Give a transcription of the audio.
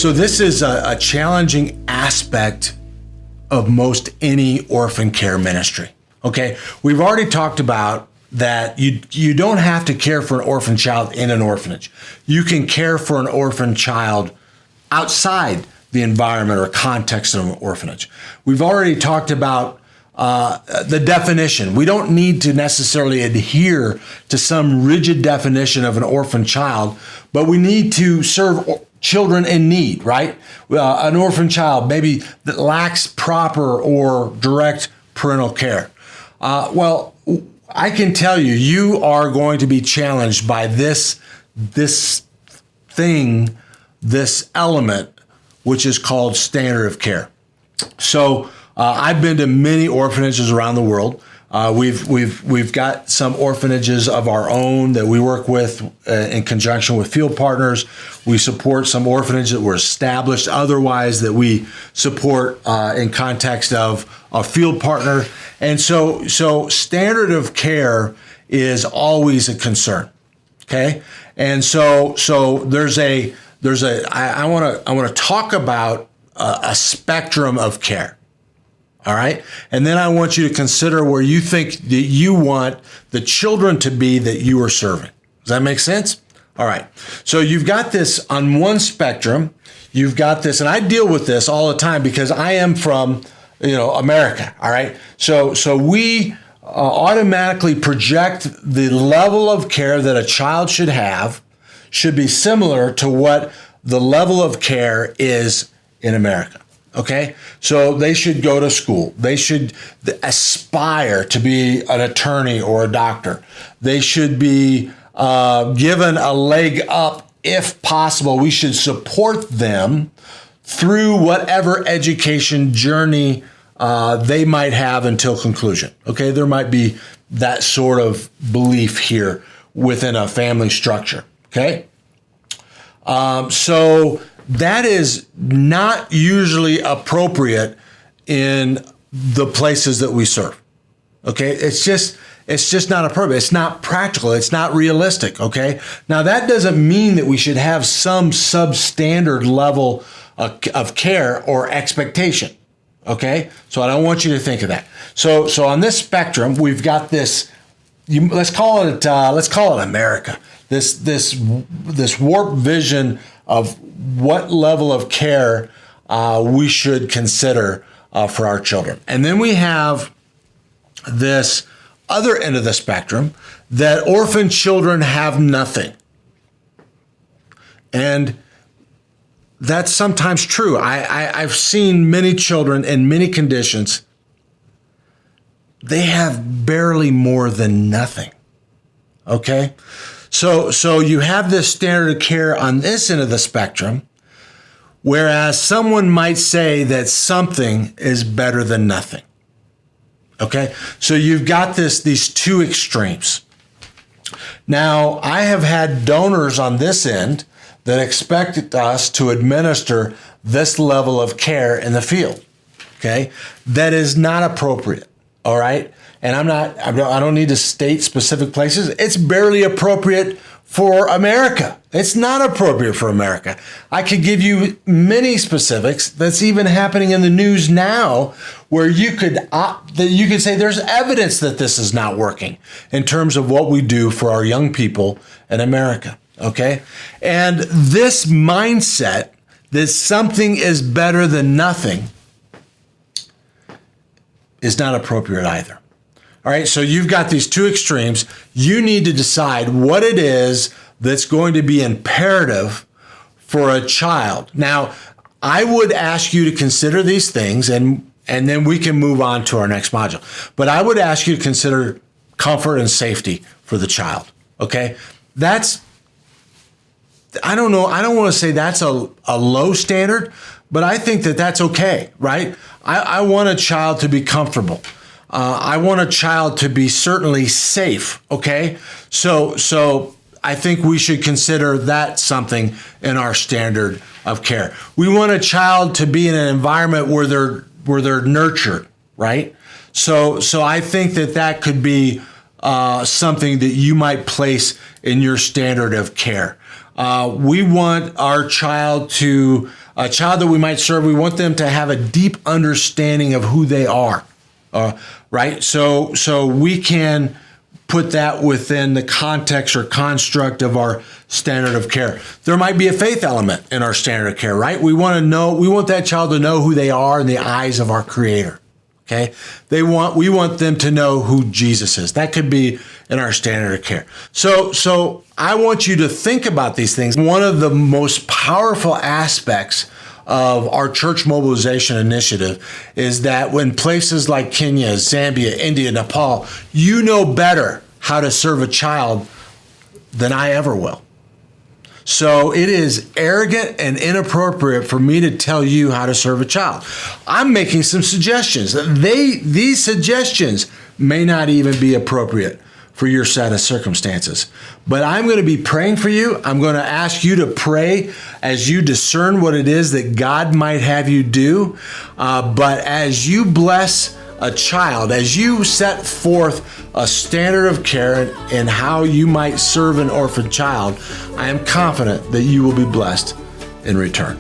So this is a challenging aspect of most any orphan care ministry. Okay, we've already talked about that you don't have to care for an orphan child in an orphanage. You can care for an orphan child outside the environment or context of an orphanage. We've already talked about the definition. We don't need to necessarily adhere to some rigid definition of an orphan child, but we need to serve children in need, right? An orphan child maybe that lacks proper or direct parental care. Well, I can tell you, you are going to be challenged by this element, which is called standard of care. So I've been to many orphanages around the world. We've got some orphanages of our own that we work with in conjunction with field partners. We support some orphanages that were established otherwise that we support in context of a field partner. And so standard of care is always a concern. Okay. And so I want to talk about a spectrum of care. All right. And then I want you to consider where you think that you want the children to be that you are serving. Does that make sense? All right. So you've got this on one spectrum. You've got this, and I deal with this all the time because I am from, America. All right. So we automatically project the level of care that a child should be similar to what the level of care is in America. Okay, so they should go to school. They should aspire to be an attorney or a doctor. They should be given a leg up if possible. We should support them through whatever education journey they might have until conclusion. Okay, there might be that sort of belief here within a family structure. Okay, so that is not usually appropriate in the places that we serve. Okay, it's just not appropriate. It's not practical. It's not realistic. Okay, now that doesn't mean that we should have some substandard level of care or expectation. Okay, so I don't want you to think of that. So on this spectrum, we've got this. Let's call it America. This warped vision of what level of care we should consider for our children. And then we have this other end of the spectrum that orphan children have nothing. And that's sometimes true. I've seen many children in many conditions. They have barely more than nothing. Okay? So you have this standard of care on this end of the spectrum, whereas someone might say that something is better than nothing. Okay? So you've got these two extremes. Now, I have had donors on this end that expected us to administer this level of care in the field. Okay? That is not appropriate. All right? And I don't need to state specific places. It's barely appropriate for America. It's not appropriate for America. I could give you many specifics that's even happening in the news now where you could say there's evidence that this is not working in terms of what we do for our young people in America. Okay? And this mindset that something is better than nothing is not appropriate either. All right, so you've got these two extremes. You need to decide what it is that's going to be imperative for a child. Now, I would ask you to consider these things, and then we can move on to our next module. But I would ask you to consider comfort and safety for the child. Okay, I don't know. I don't want to say that's a low standard, but I think that that's okay, right? I want a child to be comfortable. I want a child to be certainly safe, okay? So I think we should consider that something in our standard of care. We want a child to be in an environment where they're nurtured, right? So I think that could be something that you might place in your standard of care. We want our child to a child that we might serve, we want them to have a deep understanding of who they are, right? So we can put that within the context or construct of our standard of care. There might be a faith element in our standard of care, right? We want that child to know who they are in the eyes of our Creator. Okay, we want them to know who Jesus is. That could be in our standard of care. So I want you to think about these things. One of the most powerful aspects of our church mobilization initiative is that when places like Kenya, Zambia, India, Nepal, you know better how to serve a child than I ever will. So it is arrogant and inappropriate for me to tell you how to serve a child. I'm making some suggestions. These suggestions may not even be appropriate for your set of circumstances. But I'm going to be praying for you. I'm going to ask you to pray as you discern what it is that God might have you do. But as you bless a child, as you set forth a standard of care and how you might serve an orphan child, I am confident that you will be blessed in return.